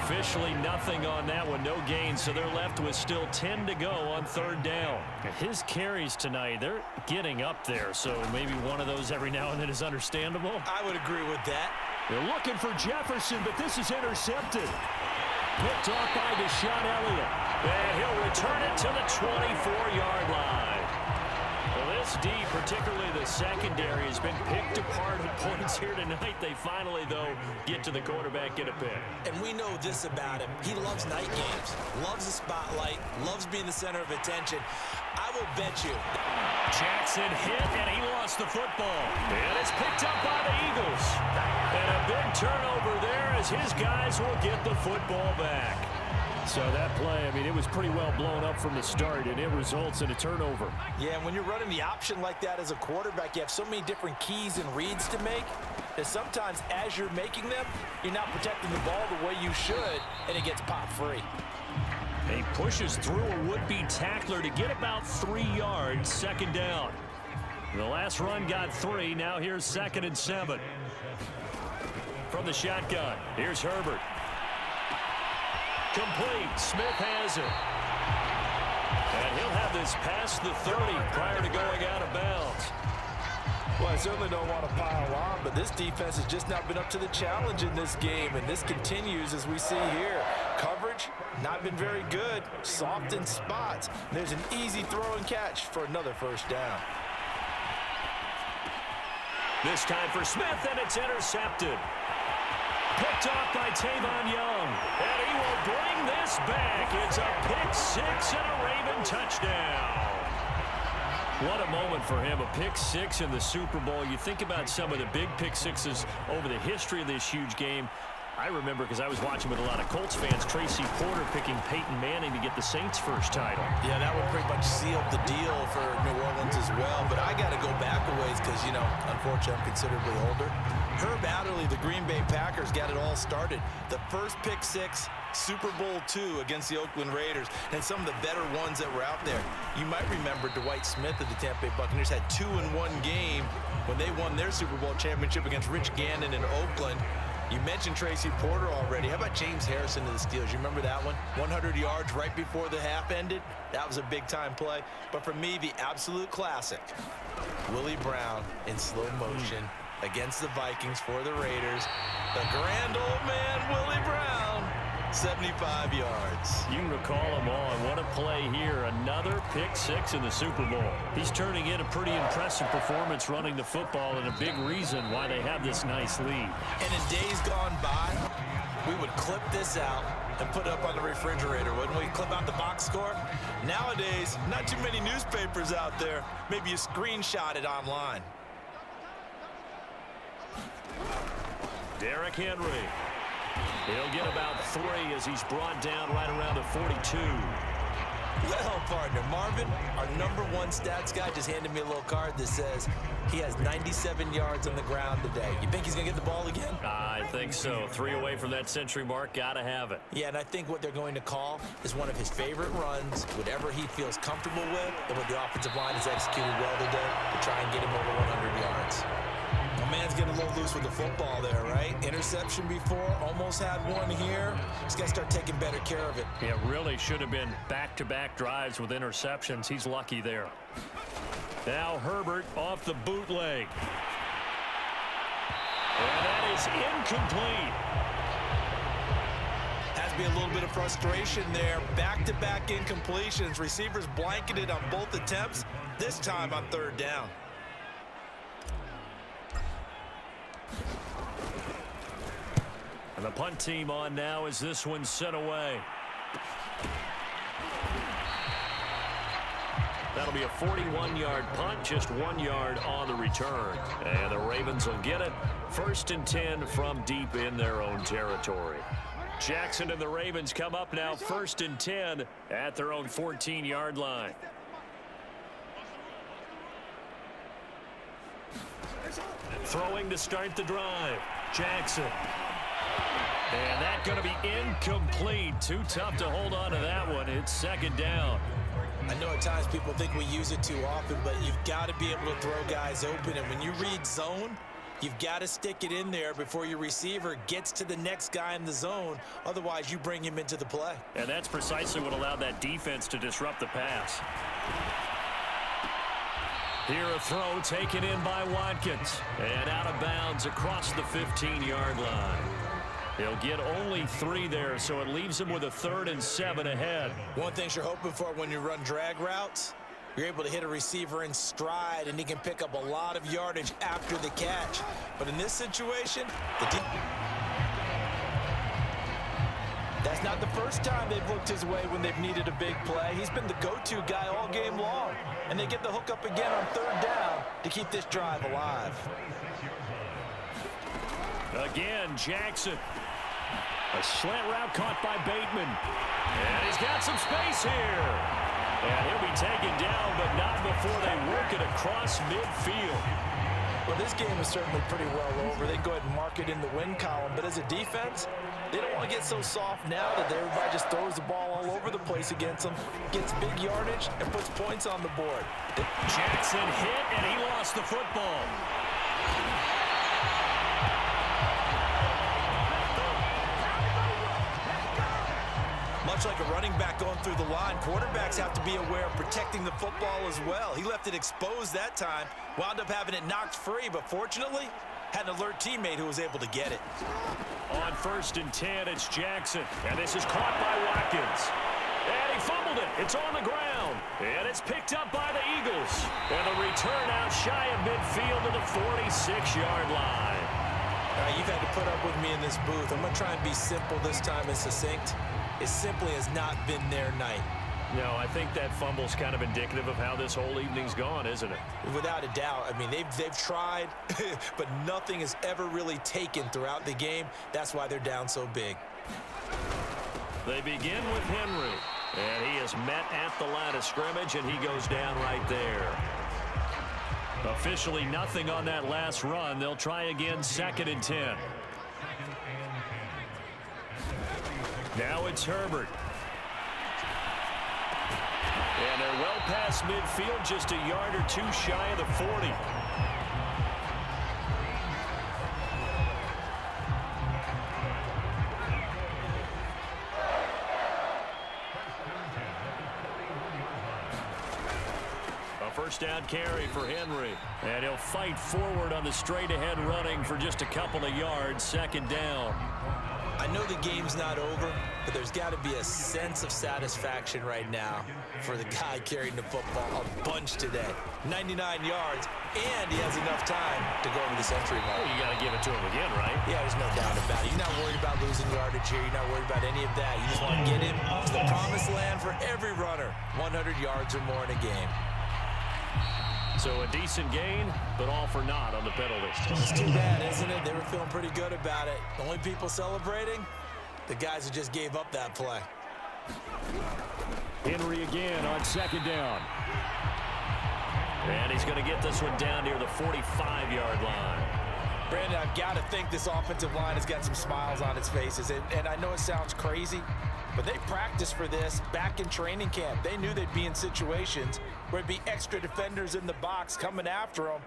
Speaker 1: Officially nothing on that one. No gain, so they're left with still 10 to go on 3rd down. His carries tonight, they're getting up there, so maybe one of those every now and then is understandable.
Speaker 3: I would agree with that.
Speaker 1: They're looking for Jefferson, but this is intercepted. Picked off by Deshaun Elliott. And he'll return it to the 24-yard line. Well, this D, particularly the secondary, has been picked apart at points here tonight. They finally, though, get to the quarterback, get a pick.
Speaker 3: And we know this about him. He loves night games, loves the spotlight, loves being the center of attention. I will bet you.
Speaker 1: Jackson hit, and he lost the football. And it's picked up by the Eagles. And a big turnover there as his guys will get the football back. So that play, I mean, it was pretty well blown up from the start, and it results in a turnover.
Speaker 2: Yeah, and when you're running the option like that as a quarterback, you have so many different keys and reads to make that sometimes as you're making them, you're not protecting the ball the way you should, and it gets popped free.
Speaker 1: He pushes through a would-be tackler to get about 3 yards, 2nd down. The last run got 3. Now here's 2nd and 7. From the shotgun, here's Herbert. Complete. Smith has it. And he'll have this past the 30 prior to going out of bounds.
Speaker 2: Well, I certainly don't want to pile on, but this defense has just not been up to the challenge in this game, and this continues as we see here. Coverage, not been very good. Soft in spots. There's an easy throw and catch for another 1st down.
Speaker 1: This time for Smith, and it's intercepted. Picked off by Tavon Young. And he will bring this back. It's a pick 6 and a Raven touchdown. What a moment for him. A pick 6 in the Super Bowl. You think about some of the big pick 6s over the history of this huge game. I remember, because I was watching with a lot of Colts fans, Tracy Porter picking Peyton Manning to get the Saints' first title.
Speaker 3: Yeah, that would pretty much seal the deal for New Orleans as well. But I got to go back a ways because, you know, unfortunately I'm considerably older. Herb Adderley, the Green Bay Packers, got it all started. The first pick 6, Super Bowl II against the Oakland Raiders, and some of the better ones that were out there. You might remember Dwight Smith of the Tampa Bay Buccaneers had 2-in-1 game when they won their Super Bowl championship against Rich Gannon in Oakland. You mentioned Tracy Porter already. How about James Harrison to the Steelers? You remember that one? 100 yards right before the half ended. That was a big-time play. But for me, the absolute classic, Willie Brown in slow motion against the Vikings for the Raiders. The grand old man, Willie Brown, 75 yards.
Speaker 1: You recall them all, and what a play here. Another pick 6 in the Super Bowl. He's turning in a pretty impressive performance running the football, and a big reason why they have this nice lead.
Speaker 3: And in days gone by, we would clip this out and put it up on the refrigerator, wouldn't we? Clip out the box score. Nowadays, not too many newspapers out there. Maybe you screenshot it online.
Speaker 1: Derrick Henry. He'll get about 3 as he's brought down right around the 42.
Speaker 3: Well, partner, Marvin, our #1 stats guy, just handed me a little card that says he has 97 yards on the ground today. You think he's going to get the ball again?
Speaker 1: I think so. 3 away from that century mark. Got to have it.
Speaker 3: Yeah, and I think what they're going to call is one of his favorite runs, whatever he feels comfortable with, and what the offensive line has executed well today to try and get him over 100 yards. My man's getting a little loose with the football there, right? Interception before, almost had one here. He's got to start taking better care of it.
Speaker 1: Yeah, really should have been back-to-back drives with interceptions. He's lucky there. Now Herbert off the bootleg. And that is incomplete.
Speaker 3: Has to be a little bit of frustration there. Back-to-back incompletions. Receivers blanketed on both attempts, this time on 3rd down.
Speaker 1: And the punt team on now as this one's sent away. That'll be a 41-yard punt, just 1 yard on the return. And the Ravens will get it. 1st and 10 from deep in their own territory. Jackson and the Ravens come up now 1st and 10 at their own 14-yard line. Throwing to start the drive. Jackson. And that's going to be incomplete. Too tough to hold on to that one. It's 2nd down.
Speaker 2: I know at times people think we use it too often, but you've got to be able to throw guys open. And when you read zone, you've got to stick it in there before your receiver gets to the next guy in the zone. Otherwise, you bring him into the play.
Speaker 1: And that's precisely what allowed that defense to disrupt the pass. Here a throw taken in by Watkins. And out of bounds across the 15-yard line. He'll get only 3 there, so it leaves him with a 3rd and 7 ahead.
Speaker 2: One thing you're hoping for when you run drag routes, you're able to hit a receiver in stride, and he can pick up a lot of yardage after the catch. But in this situation, that's not the first time they've looked his way when they've needed a big play. He's been the go-to guy all game long. And they get the hook up again on 3rd down to keep this drive alive.
Speaker 1: Again, Jackson. A slant route caught by Bateman. And he's got some space here. And he'll be taken down, but not before they work it across midfield.
Speaker 2: Well, this game is certainly pretty well over. They can go ahead and mark it in the win column. But as a defense, they don't want to get so soft now that everybody just throws the ball all over the place against them, gets big yardage, and puts points on the board.
Speaker 1: Jackson hit, and he lost the football.
Speaker 3: Much like a running back going through the line, quarterbacks have to be aware of protecting the football as well. He left it exposed that time, wound up having it knocked free, but fortunately, had an alert teammate who was able to get it.
Speaker 1: On 1st and 10, it's Jackson, and this is caught by Watkins. And he fumbled it. It's on the ground, and it's picked up by the Eagles. And the return out shy of midfield to the 46-yard line.
Speaker 2: All right, you've had to put up with me in this booth. I'm going to try and be simple this time and succinct. It simply has not been their night.
Speaker 1: No, I think that fumble's kind of indicative of how this whole evening's gone, isn't it?
Speaker 2: Without a doubt. I mean, they've tried, but nothing has ever really taken throughout the game. That's why they're down so big.
Speaker 1: They begin with Henry, and he is met at the line of scrimmage, and he goes down right there. Officially nothing on that last run. They'll try again 2nd and 10. Now it's Herbert. And they're well past midfield, just a yard or 2 shy of the 40. A 1st down carry for Henry. And he'll fight forward on the straight-ahead running for just a couple of yards. 2nd down.
Speaker 2: I know the game's not over, but there's got to be a sense of satisfaction right now for the guy carrying the football a bunch today. 99 yards, and he has enough time to go over the century mark.
Speaker 1: Well, you got to give it to him again, right?
Speaker 2: Yeah, there's no doubt about it. You're not worried about losing yardage here. You're not worried about any of that. You just want to get him to the promised land for every runner. 100 yards or more in a game.
Speaker 1: So a decent gain, but all for naught on the penalty.
Speaker 2: It's too bad, isn't it? They were feeling pretty good about it. The only people celebrating, the guys who just gave up that play.
Speaker 1: Henry again on 2nd down. And he's going to get this one down near the 45-yard line.
Speaker 2: Brandon, I've got to think this offensive line has got some smiles on its faces. And I know it sounds crazy, but they practiced for this back in training camp. They knew they'd be in situations where it'd be extra defenders in the box coming after them,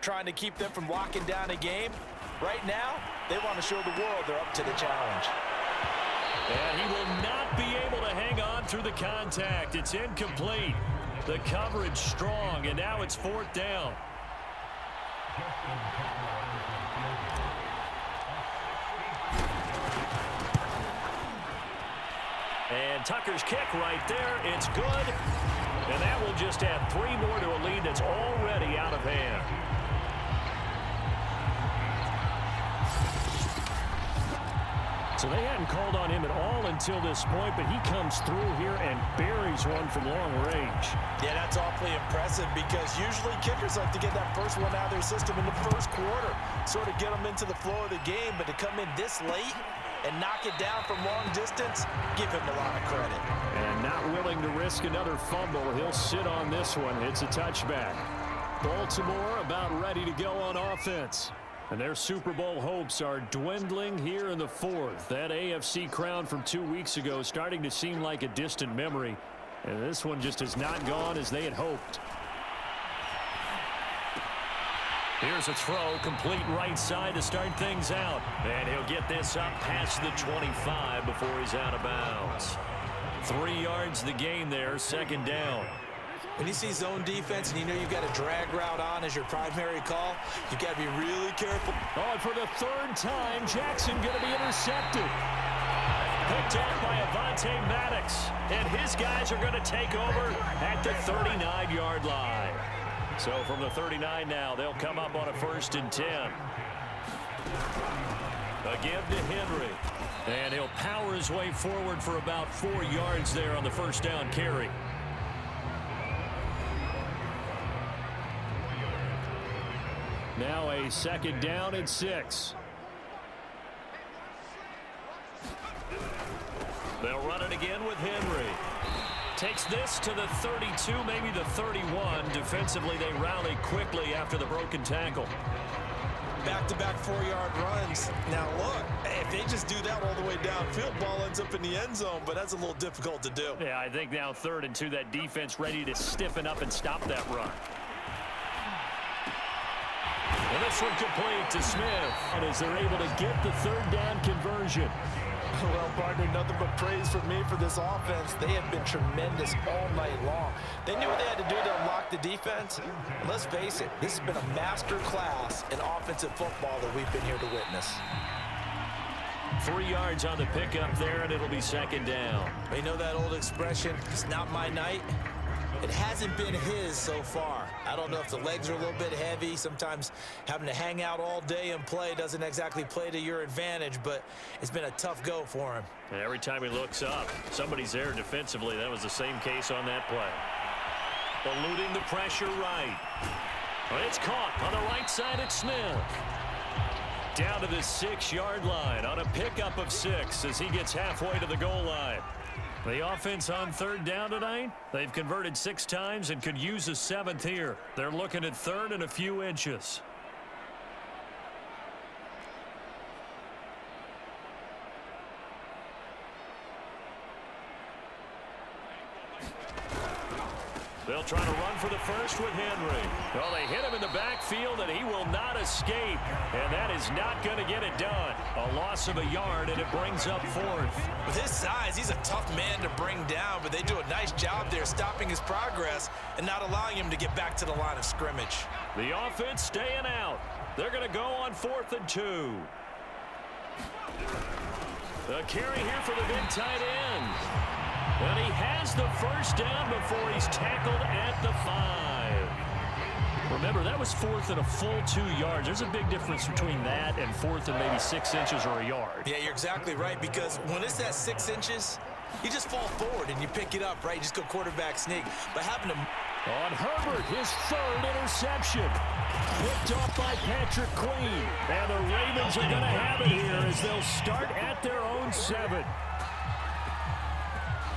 Speaker 2: trying to keep them from locking down a game. Right now, they want to show the world they're up to the challenge.
Speaker 1: And he will not be able to hang on through the contact. It's incomplete. The coverage strong, and now it's 4th down. And Tucker's kick right there. It's good. And that will just add 3 more to a lead that's already out of hand. So they hadn't called on him at all until this point, but he comes through here and buries one from long range.
Speaker 2: Yeah, that's awfully impressive because usually kickers like to get that first one out of their system in the first quarter, sort of get them into the flow of the game, but to come in this late and knock it down from long distance, give him a lot of credit.
Speaker 1: And not willing to risk another fumble, he'll sit on this one. It's a touchback. Baltimore about ready to go on offense. And their Super Bowl hopes are dwindling here in the fourth. That AFC crown from 2 weeks ago starting to seem like a distant memory. And this one just has not gone as they had hoped. Here's a throw, complete right side to start things out. And he'll get this up past the 25 before he's out of bounds. 3 yards the gain there, second down.
Speaker 2: When you see zone defense and you know you've got a drag route on as your primary call, you've got to be really careful.
Speaker 1: Oh, and for the third time, Jackson going to be intercepted. Picked off by Avonte Maddox. And his guys are going to take over at the 39-yard line. So from the 39 now, they'll come up on a 1st and 10. Again to Henry. And he'll power his way forward for about 4 yards there on the first down carry. Now a second down and 6. They'll run it again with Henry. Takes this to the 32, maybe the 31. Defensively, they rally quickly after the broken tackle.
Speaker 3: Back-to-back 4-yard runs. Now, look, if they just do that all the way downfield, ball ends up in the end zone, but that's a little difficult to do.
Speaker 1: Yeah, I think now 3rd and 2, that defense ready to stiffen up and stop that run. And this one complete to Smith. And as they're able to get the 3rd down conversion.
Speaker 2: Well, partner, nothing but praise from me for this offense. They have been tremendous all night long. They knew what they had to do to unlock the defense. And let's face it, this has been a master class in offensive football that we've been here to witness.
Speaker 1: 3 yards on the pickup there, and it'll be second down.
Speaker 2: You know that old expression, it's not my night? It hasn't been his so far. I don't know if the legs are a little bit heavy. Sometimes having to hang out all day and play doesn't exactly play to your advantage, but it's been a tough go for him.
Speaker 1: And every time he looks up, somebody's there defensively. That was the same case on that play. Eluding the pressure right. But it's caught on the right side at Smith. Down to the 6-yard line on a pickup of 6 as he gets halfway to the goal line. The offense on 3rd down tonight, they've converted 6 times and could use a 7th here. They're looking at 3rd and a few inches. They'll try to run for the first with Henry. Well, they hit him in the backfield, and he will not escape. And that is not going to get it done. A loss of a yard, and it brings up 4th.
Speaker 3: With his size, he's a tough man to bring down, but they do a nice job there stopping his progress and not allowing him to get back to the line of scrimmage.
Speaker 1: The offense staying out. They're going to go on 4th and 2. The carry here for the big tight end. And he has the first down before he's tackled at the 5. Remember, that was 4th and a full 2 yards. There's a big difference between that and 4th and maybe 6 inches or a yard.
Speaker 3: Yeah, you're exactly right, because when it's that 6 inches, you just fall forward and you pick it up, right? You just go quarterback sneak. But having to...
Speaker 1: On Herbert, his 3rd interception. Picked off by Patrick Queen. And the Ravens are going to have it here as they'll start at their own 7.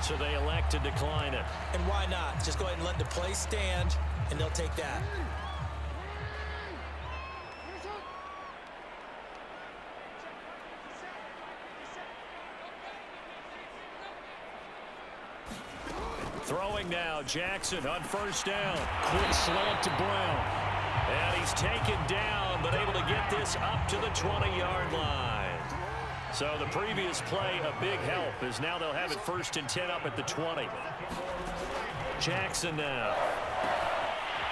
Speaker 1: So they elect to decline it.
Speaker 2: And why not? Just go ahead and let the play stand, and they'll take that.
Speaker 1: Throwing now, Jackson on 1st down. Quick slant to Brown. And he's taken down, but able to get this up to the 20-yard line. So the previous play, a big help, as now they'll have it 1st and 10 up at the 20. Jackson now.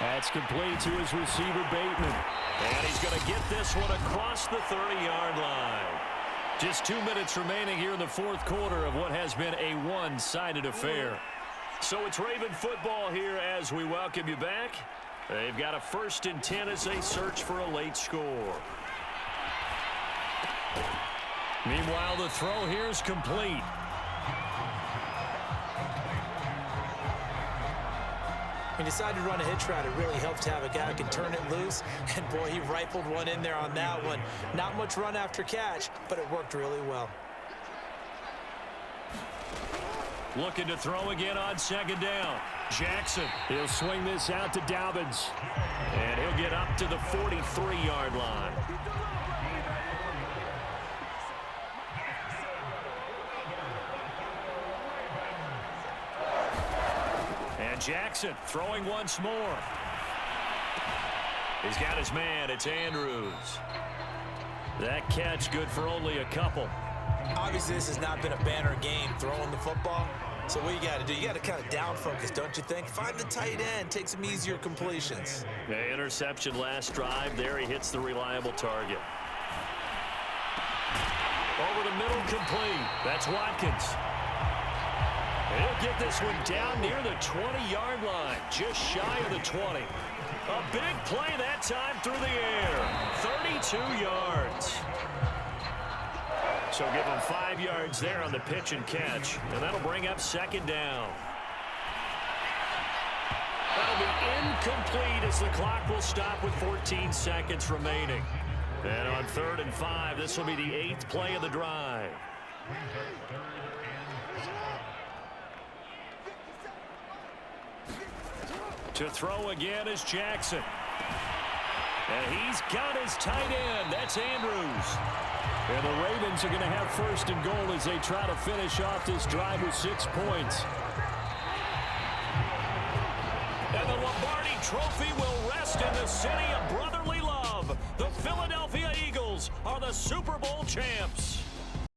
Speaker 1: That's complete to his receiver, Bateman. And he's going to get this one across the 30-yard line. Just 2 minutes remaining here in the 4th quarter of what has been a one-sided affair. So it's Raven football here as we welcome you back. They've got a 1st and 10 as they search for a late score. Meanwhile, the throw here is complete.
Speaker 2: He decided to run a hitch route. It really helps to have a guy who can turn it loose. And, boy, he rifled one in there on that one. Not much run after catch, but it worked really well.
Speaker 1: Looking to throw again on second down. Jackson. He'll swing this out to Dobbins. And he'll get up to the 43-yard line. And Jackson throwing once more. He's got his man. It's Andrews. That catch good for only a couple.
Speaker 2: Obviously, this has not been a banner game throwing the football. So what you got to do, you got to kind of down focus, don't you think? Find the tight end, take some easier completions.
Speaker 1: The interception last drive. There he hits the reliable target. Over the middle, complete. That's Watkins. He'll get this one down near the 20-yard line, just shy of the 20. A big play that time through the air. 32 yards. So give him 5 yards there on the pitch and catch, and that'll bring up second down. That'll be incomplete as the clock will stop with 14 seconds remaining. And on 3rd and 5, this will be the 8th play of the drive. To throw again is Jackson. And he's got his tight end. That's Andrews. And the Ravens are going to have 1st and goal as they try to finish off this drive with 6 points. And the Lombardi Trophy will rest in the city of brotherly love. The Philadelphia Eagles are the Super Bowl champs.